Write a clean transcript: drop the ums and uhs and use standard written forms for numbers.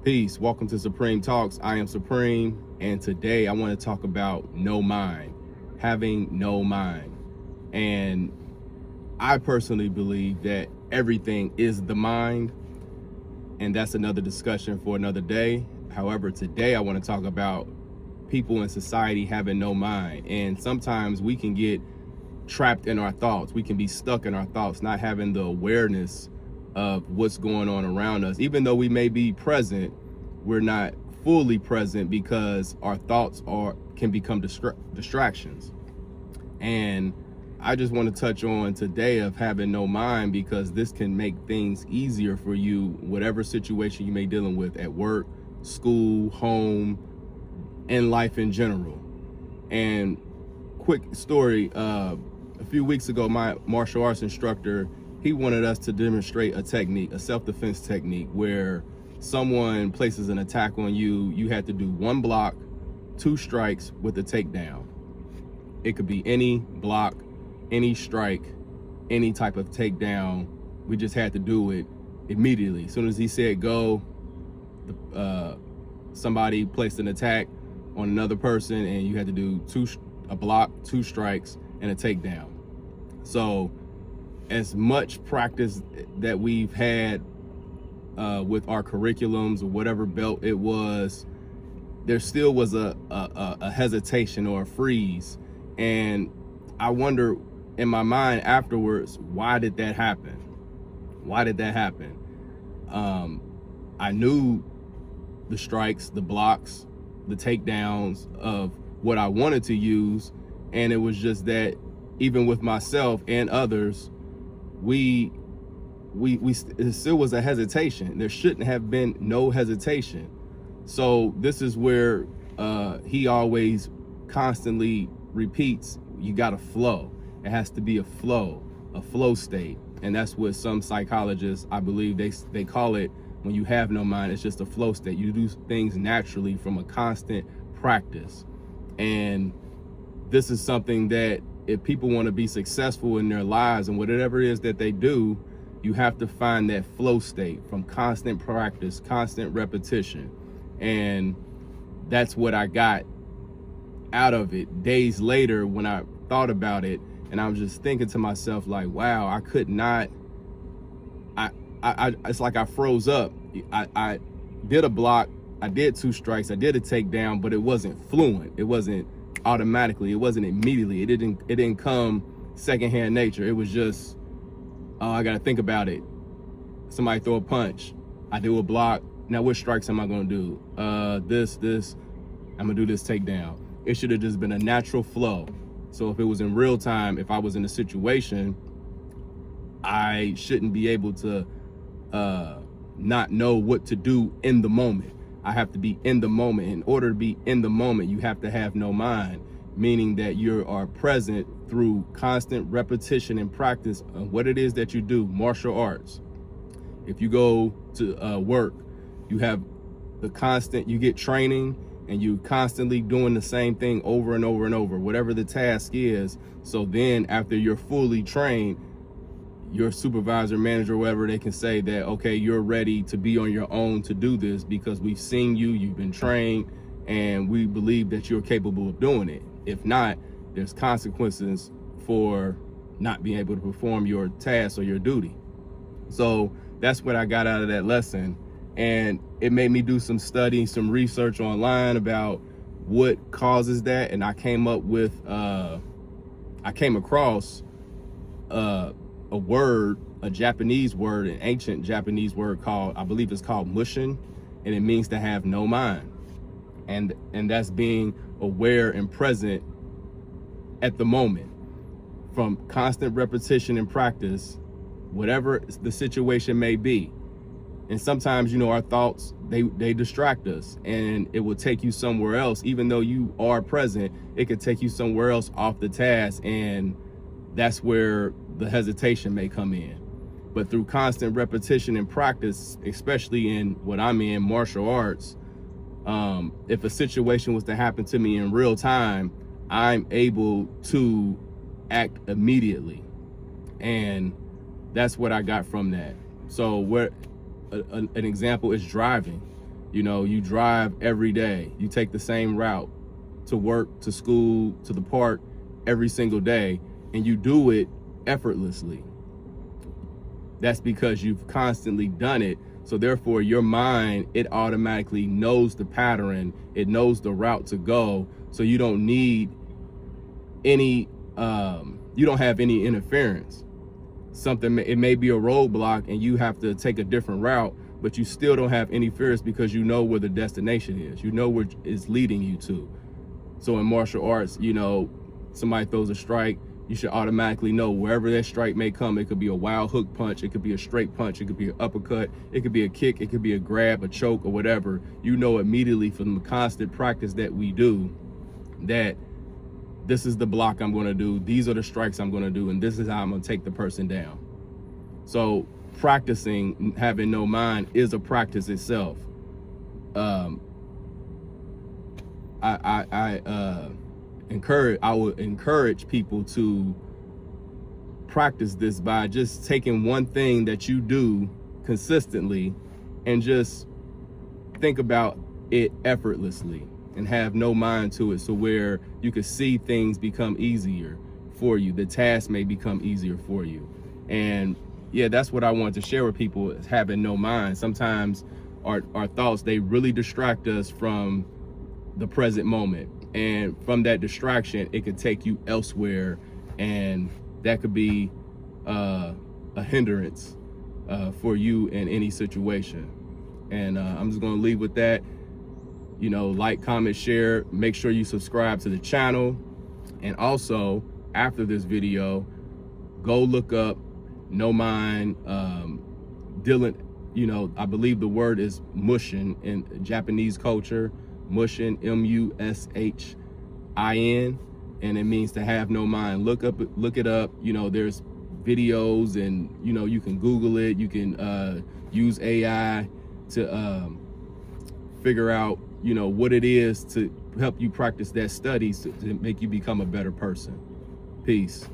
Peace. Welcome to Supreme Talks. I am Supreme, and today I want to talk about no mind, having no mind. And I personally believe that everything is the mind, and that's another discussion for another day. However, today I want to talk about people in society having no mind. And sometimes we can get trapped in our thoughts. We can be stuck in our thoughts, not having the awareness of what's going on around us. Even though we may be present, we're not fully present because our thoughts can become distractions. And I just want to touch on today of having no mind, because this can make things easier for you, whatever situation you may be dealing with at work, school, home, and life in general. And quick story, a few weeks ago, my martial arts instructor, he wanted us to demonstrate a technique, a self-defense technique, where someone places an attack on you. You had to do 1 block, 2 strikes with a takedown. It could be any block, any strike, any type of takedown. We just had to do it immediately. As soon as he said go, somebody placed an attack on another person, and you had to do a block, 2 strikes, and a takedown. So as much practice that we've had with our curriculums or whatever belt it was, there still was a hesitation or a freeze. And I wonder in my mind afterwards, why did that happen? Why did that happen? I knew the strikes, the blocks, the takedowns of what I wanted to use. And it was just that even with myself and others, it still was a hesitation. There shouldn't have been no hesitation. So this is where he always constantly repeats, you got to flow. It has to be a flow state. And that's what some psychologists, I believe they call it, when you have no mind, it's just a flow state. You do things naturally from a constant practice. And this is something that if people want to be successful in their lives and whatever it is that they do, you have to find that flow state from constant practice, constant repetition. And that's what I got out of it days later when I thought about it. And I was just thinking to myself, like, wow, I could not, it's like I froze up. I did a block, I did 2 strikes, I did a takedown, but it wasn't fluent. It wasn't automatically, it wasn't immediately. It didn't come secondhand nature. It was just, oh, I gotta think about it. Somebody throw a punch, I do a block. Now what strikes am I gonna do? This, I'm gonna do this takedown. It should have just been a natural flow. So if it was in real time, if I was in a situation, I shouldn't be able to not know what to do in the moment. I have to be in the moment. In order to be in the moment, you have to have no mind, meaning that you are present through constant repetition and practice of what it is that you do. Martial arts. If you go to work, you have you get training, and you constantly doing the same thing over and over and over, whatever the task is. So then after you're fully trained, your supervisor, manager, whatever, they can say that, okay, you're ready to be on your own to do this because we've seen you, you've been trained, and we believe that you're capable of doing it. If not, there's consequences for not being able to perform your task or your duty. So that's what I got out of that lesson. And it made me do some studying, some research online about what causes that. And I came across a word, a Japanese word, an ancient Japanese word I believe it's called mushin, and it means to have no mind. And that's being aware and present at the moment from constant repetition and practice, whatever the situation may be. And sometimes, our thoughts, they distract us, and it will take you somewhere else. Even though you are present, it could take you somewhere else off the task, and that's where the hesitation may come in. But through constant repetition and practice, especially in what I'm in, martial arts, if a situation was to happen to me in real time, I'm able to act immediately. And that's what I got from that. So an example is driving. You know, you drive every day. You take the same route to work, to school, to the park every single day, and you do it effortlessly. That's because you've constantly done it. So therefore your mind, it automatically knows the pattern, it knows the route to go. So you don't need any, you don't have any interference. It may be a roadblock and you have to take a different route, but you still don't have any fears because you know where the destination is. You know where it's leading you to. So in martial arts, you know, somebody throws a strike, you should automatically know wherever that strike may come. It could be a wild hook punch, it could be a straight punch, it could be an uppercut, it could be a kick, it could be a grab, a choke, or whatever. You know immediately from the constant practice that we do that this is the block I'm going to do, these are the strikes I'm going to do, and this is how I'm going to take the person down. So practicing having no mind is a practice itself. I would encourage people to practice this by just taking one thing that you do consistently and just think about it effortlessly and have no mind to it, so where you can see things become easier for you. The task may become easier for you. And yeah, that's what I want to share with people, is having no mind. Sometimes our thoughts, they really distract us from the present moment. And from that distraction, it could take you elsewhere. And that could be a hindrance for you in any situation. And I'm just gonna leave with that. You know, like, comment, share, make sure you subscribe to the channel. And also, after this video, go look up No Mind, Dylan, you know, I believe the word is mushin in Japanese culture, mushin, M-U-S-H-I-N, and it means to have no mind. Look it up, you know, there's videos, and, you know, you can Google it, you can use AI to figure out, you know, what it is to help you practice that study to make you become a better person. Peace.